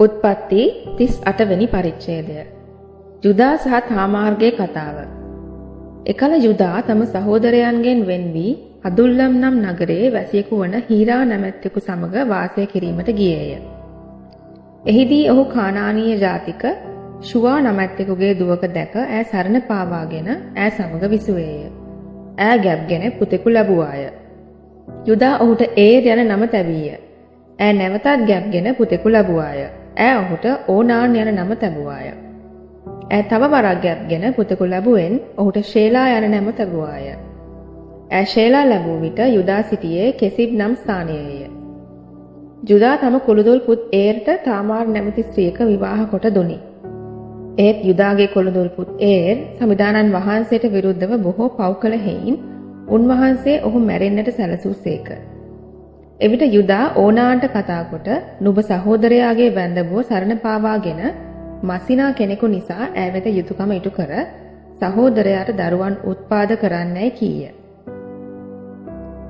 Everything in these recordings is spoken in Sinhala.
උත්පත්ති 38 වෙනි පරිච්ඡේදය. යුදා සහ තාමාර්ගේ කතාව. එකල යුදා තම සහෝදරයන්ගෙන් වෙන් වී අදුල්ලම් නම් නගරයේ වැසියෙකු වන හීරා නැමැත්තෙකු සමග වාසය කිරීමට ගියේය. එහිදී ඔහු කානානීය ජාතික ෂුවා නැමැත්තෙකුගේ දුවක දැක ඈ සරණ පාවාගෙන ඈ සමග විසුවේය. ඈ ගැබ්ගෙන පුතෙකු ලැබුවාය. යුදා ඔහුට ඒර් යන නම තැබීය. ඈ නැවතත් ගැබ්ගෙන පුතෙකු ලැබුවාය. ඈ ඔහුට ඕනාන් යන නම තැබුවාය. ඈ තව වරක් ගැබ්ගෙන පුතෙකු ලැබුවෙන් ඔහුට ෂේලා යන නම තැබුවාය. ඈ ෂේලා ලැබූ විට යුදා සිටියේ කෙසිබ් නම් ස්ථානයේය. යුදා තම කුළුදුල් පුත් ඒර්ට තාමාර් නැමැති ස්ත්‍රියක විවාහ කොට දුනි. ඒත් යුදාගේ කුළුදුල් පුත් ඒර් සමිදානන් වහන්සේට විරුද්ධව බොහෝ පව් කළ හේයින් උන්වහන්සේ ඔහු මැරෙන්නට සැලසූසේක. එවිට යුදා ඕනාන්ට කතා කොට නුඹ සහෝදරයාගේ වැන්දබුව සරණ පාවාගෙන මසිනා කෙනෙකු නිසා ඈවෙත යුතුයකම ඉටු කර සහෝදරයාට දරුවන් උත්පාද කරන්නයි කීය.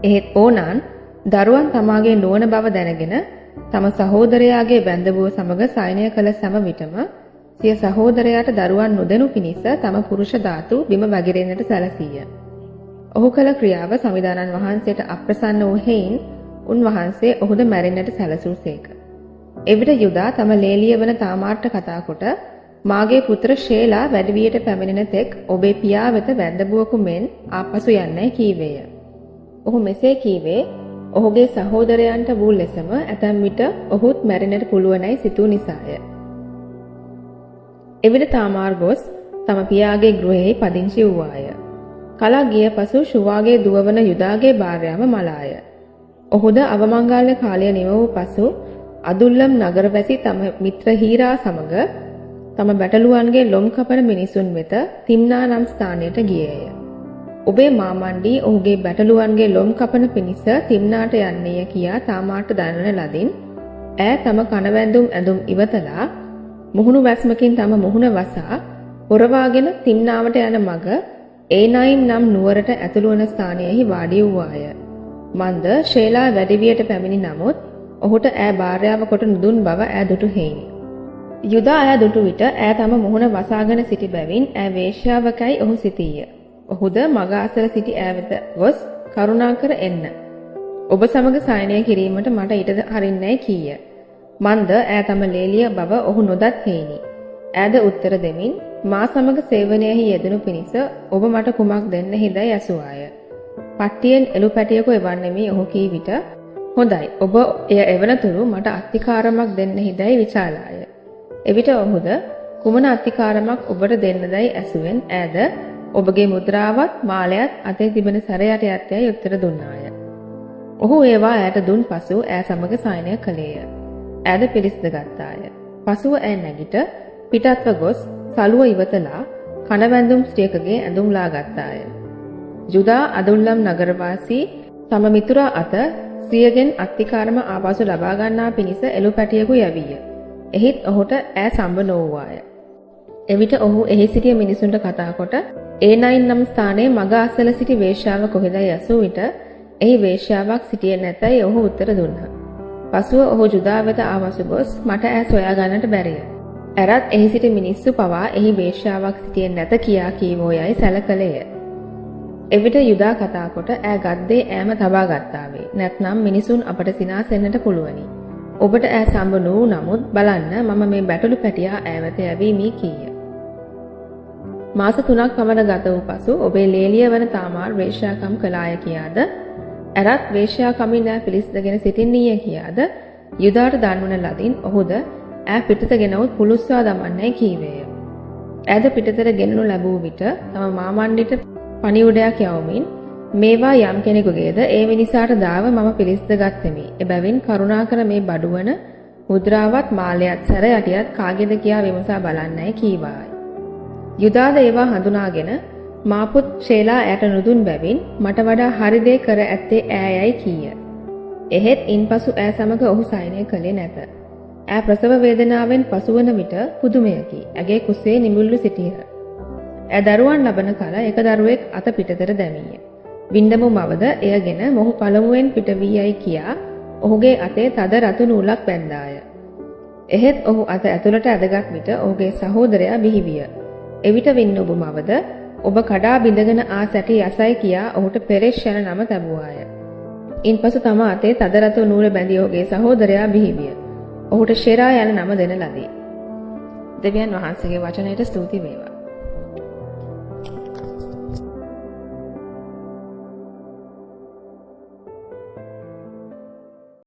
එහෙත් ඕනාන් දරුවන් තමාගේ නොවන බව දැනගෙන තම සහෝදරයාගේ වැන්දබුව සමග සයනය කළ සෑම විටම සිය සහෝදරයාට දරුවන් නොදෙනු පිණිස තම පුරුෂ ධාතු බිම වැగిරෙන්නට සැලසීය. ඔහු කළ ක්‍රියාව සමිදානන් වහන්සේට අප්‍රසන්න වූ හේයින් උන්වහන්සේ ඔහුද මැරෙන්නට සැලසූසේක. එවිට යුදා තම ලේලිය වන තාමාර්ට කතා කොට මාගේ පුත්‍ර ෂේලා වැඩිවියට පැමිණෙන තෙක් ඔබේ පියා වෙත වැන්දබුවකු මෙන් ආපසු යන්නයි කීවේය. ඔහු මෙසේ කීවේ ඔහුගේ සහෝදරයන්ට වූ ලෙසම ඇතැම් විට ඔහුත් මැරෙන්නට පුළුවනයි සිතූ නිසාය. එවිට තාමාර් ගොස් තම පියාගේ ගෘහයෙහි පදිංචි වූවාය. කලක් ගිය පසු ෂුවාගේ දුවවන යුදාගේ භාර්යාව මලාය. ඔහුද අවමංගල්‍ය කාලය නිම වූ පසු අදුල්ලම් නගරවැසි තම මිත්‍ර හීරා සමග තම බැටළුවන්ගේ ලොම් කපන මිනිසුන් වෙත තිම්නා නම් ස්ථානයට ගියේය. ඔබේ මාමණ්ඩී ඔහුගේ බැටළුවන්ගේ ලොම් කපන පිණිස තිම්නාට යන්නේය කියා තාමාට දනන ලදින් ඈ තම කනවැන්දුම් ඇඳුම් ඉවතලා මුහුණු වැස්මකින් තම මුහුණ වසා පොරවාගෙන තිම්නාවට යන මග ඒනයිම් නම් නුවරට ඇතුළු වන ස්ථානයෙහි වාඩි වූවාය. මන්ද ෂේලා වැඩිවියට පැමිණි නමුත් ඔහුට ඈ භාර්යාව කොට නුදුන් බව ඈ දුටු හේයිනි. යුදා ඈ දුටු විට ඈ තම මුහුණ වසාගෙන සිටි බැවින් ඈ වේශ්‍යාවකයි ඔහු සිතීය. ඔහුද මග අසල සිටි ඈ වෙත ගොස් කරුණාකර එන්න. ඔබ සමග සයනය කිරීමට මට ඊටද හරින්නයි කීය. මන්ද ඈ තම ලේලිය බව ඔහු නොදත් හේයිනි. ඈද උත්තර දෙමින් මා සමග සේවනයෙහි යෙදෙනු පිණිස ඔබ මට කුමක් දෙන්න හිදයි ඇසුවාය. පට්ටියෙන් එළු පැටියක එවන්නෙමි ඔහු කී විට හොඳයි ඔබ එය එවනතුරු මට අත්තිකාරමක් දෙන්න හිදයි විචාලාය. එවිට ඔහුද කුමන අත්තිකාරමක් ඔබට දෙන්නදයි ඇසුවෙන් ඈද ඔබගේ මුද්‍රාවත් මාලයත් අතේ තිබෙන සැරයට යටයයි උත්තර දුන්නාය. ඔහු ඒවා ඈට දුන් පසු ඈ සමග සයනය කළේය. ඈද පිළිස්ද ගත්තාය. පසුව ඈ නැගිට පිටත්ව ගොස් සලුව ඉවතලා කනවැන්දුම් ස්ත්‍රියකගේ ඇඳුම් ලා ගත්තාය. යුදා අදුල්ලම් නගරවාසී තම මිතුරා අත සියගෙන් අත්තිකාරම ආපසු ලබා ගන්නා පිණිස එළු පැටියෙකු යැවීය. එහිත් ඔහුට ඈ සම්බ නොවූවාය. එවිට ඔහු එහි සිටිය මිනිසුන්ට කතා කොට ඒනයින් නම් ස්ථානයේ මග අසල සිටි වේශ්‍යාව කොහෙදයි ඇසූ විට එහි වේශ්‍යාවක් සිටියේ නැතයි ඔහු උත්තර දුන්නා. පසුව ඔහු යුදා වෙත ආපසු ගොස් මට ඈ සොයා ගන්නට බැරිය. ඇරත් එහි සිටි මිනිස්සු පවා එහි වේශ්‍යාවක් සිටියේ නැත කියා කීවෝයයි සැලකලේය. එවිට යුදා කතා කොට ඈ ගද්දේ ඈම තබා ගත්තාවේ. නැත්නම් මිනිසුන් අපට සිනාසෙන්නට පුළුවනි. ඔබට ඈ සම්බ නොවූ නමුත් බලන්න මම මේ බැටළු පැටියා ඈවත යැවීමි කීය. මාස 3ක් පමණ ගත වූ පසු ඔබේ ලේලිය වන තාමාර් වේශ්‍යාකම් කළාය කියාද ඇරත් වේශ්‍යාකමින් ඈ පිළිස්දගෙන සිටින්නීය කියාද යුදාට දන්වන ලදින් ඔහුද ඈ පිටත ගෙනවුත් පුලුස්වා දමන්නයි කීවේය. ඈද පිටතට ගෙනනු ලැබූ විට තම මාමණ්ඩිට පණිවුඩයක් යවමින් මේවා යම් කෙනෙකුගේද ඒ මිනිසාට දාව මම පිළිස්ද ගත්තෙමි. එබැවින් කරුණාකර මේ බඩුවන මුද්‍රාවත් මාලයත් සැර යටියත් කාගේද කියා විමසා බලන්නයි කීවායි. යුදාද ඒවා හඳුනාගෙන මාපුත් ෂේලා ඈට නුදුන් බැවින් මට වඩා හරි දේ කර ඇත්තේ ඈයයි කීය. එහෙත් ඉන්පසු ඈ සමග ඔහු සයනය කළේ නැත. ඈ ප්‍රසව වේදනාවෙන් පසුවන විට පුදුමයකි. ඇගේ කුසේ නිමුල්ලු සිටියහ. ඈ දරුවන් ලබන කල එක දරුවෙක් අත පිටතට දැමීය. වින්දමු මවද එයගෙන මොහු පළමුවෙන් පිට වී යයි කියා ඔහුගේ අතේ තද රතු නූලක් බැන්දාය. එහෙත් ඔහු අත ඇතුළට ඇදගත් විට ඔහුගේ සහෝදරයා බිහි විය. එවිට වින්නඹු මවද ඔබ කඩා බිඳගෙන ආ සැටි යසයි කියා ඔහුට පෙරෙස් යන නම තැබුවාය. ඉන්පසු තම අතේ තදරතු නූල බැඳි ඔහුගේ සහෝදරයා බිහි විය. ඔහුට ෂෙරා යන නම දෙන ලදී. දෙවියන් වහන්සේගේ වචනයට ස්තුති වේවා.